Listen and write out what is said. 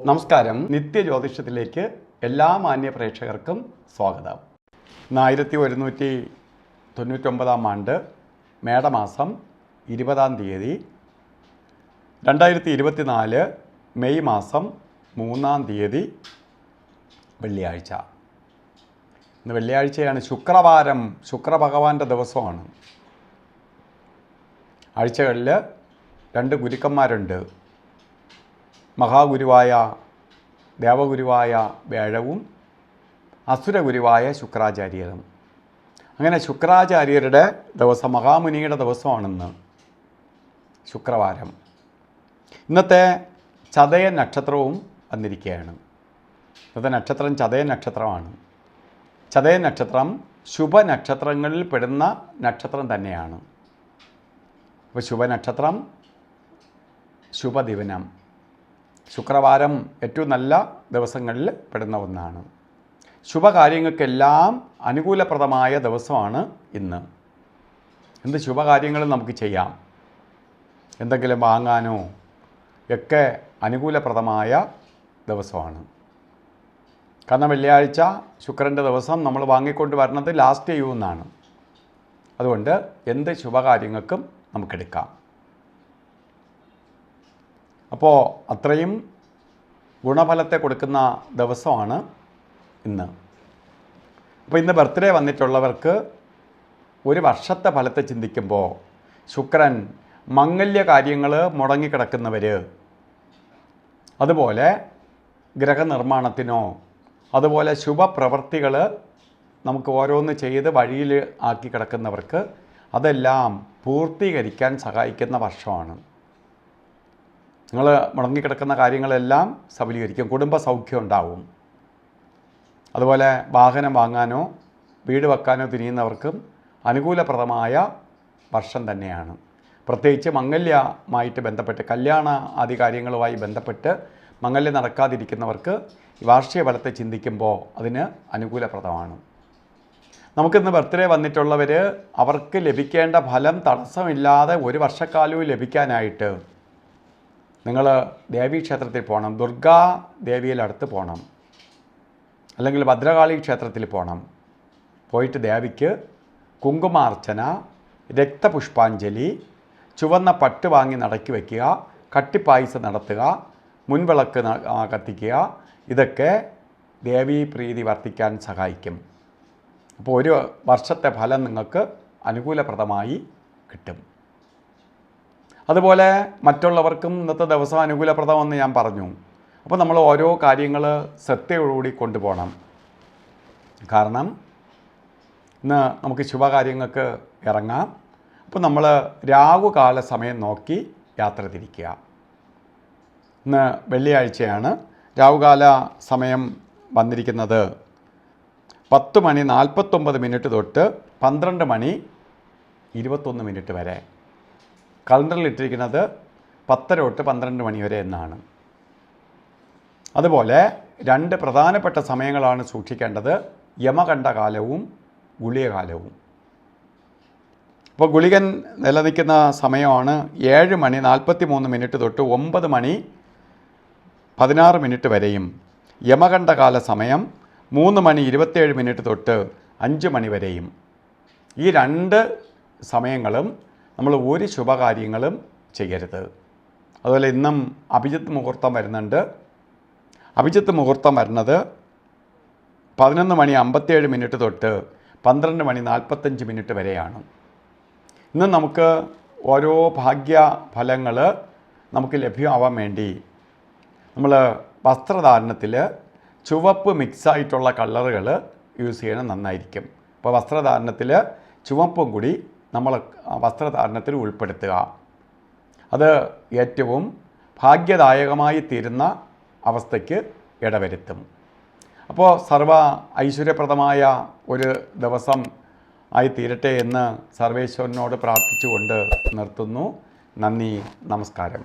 നമസ്കാരം. നിത്യജ്യോതിഷത്തിലേക്ക് എല്ലാ മാന്യ പ്രേക്ഷകർക്കും സ്വാഗതം. 1199 ആണ്ട് മേടമാസം 20 തീയതി 2024 മെയ് മാസം 3 തീയതി വെള്ളിയാഴ്ച. ഇന്ന് വെള്ളിയാഴ്ചയാണ്. ശുക്രവാരം, ശുക്രഭഗവാന്റെ ദിവസമാണ്. ആഴ്ചകളിൽ 2 ഗുരുക്കന്മാരുണ്ട്. മഹാഗുരുവായ ദേവഗുരുവായ വ്യാഴവും അസുരഗുരുവായ ശുക്രാചാര്യരും. അങ്ങനെ ശുക്രാചാര്യരുടെ ദിവസം, മഹാമുനിയുടെ ദിവസമാണിന്ന് ശുക്രവാരം. ഇന്നത്തെ ചതയ നക്ഷത്രവും വന്നിരിക്കുകയാണ്. ഇന്നത്തെ നക്ഷത്രം ചതയ നക്ഷത്രമാണ്. ചതയ നക്ഷത്രം ശുഭനക്ഷത്രങ്ങളിൽ പെടുന്ന നക്ഷത്രം തന്നെയാണ്. അപ്പോൾ ശുഭനക്ഷത്രം, ശുഭദിവനം, ശുക്രവാരം ഏറ്റവും നല്ല ദിവസങ്ങളിൽ പെടുന്ന ഒന്നാണ്. ശുഭകാര്യങ്ങൾക്കെല്ലാം അനുകൂലപ്രദമായ ദിവസമാണ് ഇന്ന്. എന്ത് ശുഭകാര്യങ്ങളും നമുക്ക് ചെയ്യാം. എന്തെങ്കിലും വാങ്ങാനോ ഒക്കെ അനുകൂലപ്രദമായ ദിവസമാണ്. കാരണം വെള്ളിയാഴ്ച ശുക്രൻ്റെ ദിവസം നമ്മൾ വാങ്ങിക്കൊണ്ട് വരുന്നത് ലാസ്റ്റ് ചെയ്യുമെന്നാണ്. അതുകൊണ്ട് എന്ത് ശുഭകാര്യങ്ങൾക്കും നമുക്കെടുക്കാം. അപ്പോൾ അത്രയും ഗുണഫലത്തെ കൊടുക്കുന്ന ദിവസമാണ് ഇന്ന്. അപ്പോൾ ഇന്ന് ബർത്ത്ഡേ വന്നിട്ടുള്ളവർക്ക് ഒരു വർഷത്തെ ഫലത്തെ ചിന്തിക്കുമ്പോൾ ശുക്രൻ മംഗല്യ കാര്യങ്ങൾ മുടങ്ങിക്കിടക്കുന്നവർ, അതുപോലെ ഗ്രഹനിർമ്മാണത്തിനോ അതുപോലെ ശുഭപ്രവൃത്തികൾ നമുക്ക് ഓരോന്ന് ചെയ്ത് വഴിയിൽ ആക്കി കിടക്കുന്നവർക്ക് അതെല്ലാം പൂർത്തീകരിക്കാൻ സഹായിക്കുന്ന വർഷമാണ്. നിങ്ങൾ മുടങ്ങിക്കിടക്കുന്ന കാര്യങ്ങളെല്ലാം സബലീകരിക്കും. കുടുംബ സൗഖ്യം ഉണ്ടാവും. അതുപോലെ വാഹനം വാങ്ങാനോ വീട് വെക്കാനോ തിരിയുന്നവർക്കും അനുകൂലപ്രദമായ വർഷം തന്നെയാണ്. പ്രത്യേകിച്ച് മംഗല്യമായിട്ട് ബന്ധപ്പെട്ട്, കല്യാണ ആദി കാര്യങ്ങളുമായി ബന്ധപ്പെട്ട് മംഗല്യം നടക്കാതിരിക്കുന്നവർക്ക് വാർഷിക ഫലത്തെ ചിന്തിക്കുമ്പോൾ അതിന് അനുകൂലപ്രദമാണ്. നമുക്കിന്ന് ബർത്ത്ഡേ വന്നിട്ടുള്ളവർ അവർക്ക് ലഭിക്കേണ്ട ഫലം തടസ്സമില്ലാതെ ഒരു വർഷക്കാലവും ലഭിക്കാനായിട്ട് നിങ്ങൾ ദേവീക്ഷേത്രത്തിൽ പോകണം. ദുർഗാ ദേവിയുടെ അടുത്ത് പോകണം, അല്ലെങ്കിൽ ഭദ്രകാളി ക്ഷേത്രത്തിൽ പോകണം. പോയിട്ട് ദേവിക്ക് കുങ്കുമാർച്ചന, രക്തപുഷ്പാഞ്ജലി, ചുവന്ന പട്ട് വാങ്ങി നടക്കി വയ്ക്കുക, കട്ടിപ്പായസം നടത്തുക, മുൻവിളക്ക് കത്തിക്കുക. ഇതൊക്കെ ദേവീപ്രീതി വർദ്ധിക്കാൻ സഹായിക്കും. അപ്പോൾ ഒരു വർഷത്തെ ഫലം നിങ്ങൾക്ക് അനുകൂലപ്രദമായി കിട്ടും. അതുപോലെ മറ്റുള്ളവർക്കും ഇന്നത്തെ ദിവസം അനുകൂലപ്രദമെന്ന് ഞാൻ പറഞ്ഞു. അപ്പോൾ നമ്മൾ ഓരോ കാര്യങ്ങൾ ശ്രദ്ധയോടുകൂടി കൊണ്ടുപോകണം. കാരണം ഇന്ന് നമുക്ക് ശുഭകാര്യങ്ങൾക്ക് ഇറങ്ങാം. അപ്പോൾ നമ്മൾ രാഹുകാല സമയം നോക്കി യാത്ര തിരിക്കുക. ഇന്ന് വെള്ളിയാഴ്ചയാണ്. രാഹുകാല സമയം വന്നിരിക്കുന്നത് 10:49 തൊട്ട് 12:21 വരെ. കലണ്ടറിൽ ഇട്ടിരിക്കുന്നത് 10 തൊട്ട് 12 മണി വരെ എന്നാണ്. അതുപോലെ 2 പ്രധാനപ്പെട്ട സമയങ്ങളാണ് സൂക്ഷിക്കേണ്ടത്: യമകണ്ഠകാലവും ഗുളികകാലവും. അപ്പോൾ ഗുളികൻ നിലനിൽക്കുന്ന സമയമാണ് 7:43 തൊട്ട് 9:16 വരെയും, യമകണ്ഠകാല സമയം 3:27 തൊട്ട് 5 മണി വരെയും. ഈ 2 സമയങ്ങളും നമ്മൾ ഒരു ശുഭകാര്യങ്ങളും ചെയ്യരുത്. അതുപോലെ ഇന്നും അഭിജിത്ത് മുഹൂർത്തം വരുന്നുണ്ട്. അഭിജിത്ത് മുഹൂർത്തം വരുന്നത് 11:57 തൊട്ട് 12:45 വരെയാണ്. ഇന്ന് നമുക്ക് ഓരോ ഭാഗ്യഫലങ്ങൾ നമുക്ക് ലഭ്യമാവാൻ വേണ്ടി നമ്മൾ വസ്ത്രധാരണത്തിൽ ചുവപ്പ് മിക്സായിട്ടുള്ള കളറുകൾ യൂസ് ചെയ്യണം, നന്നായിരിക്കും. അപ്പോൾ വസ്ത്രധാരണത്തിൽ ചുവപ്പും കൂടി നമ്മൾ വസ്ത്രധാരണത്തിൽ ഉൾപ്പെടുത്തുക. അത് ഏറ്റവും ഭാഗ്യദായകമായി തീരുന്ന അവസ്ഥയ്ക്ക് ഇടവരുത്തും. അപ്പോൾ സർവ ഐശ്വര്യപ്രദമായ ഒരു ദിവസം ആയി തീരട്ടെ എന്ന് സർവേശ്വരനോട് പ്രാർത്ഥിച്ചുകൊണ്ട് നിർത്തുന്നു. നന്ദി, നമസ്കാരം.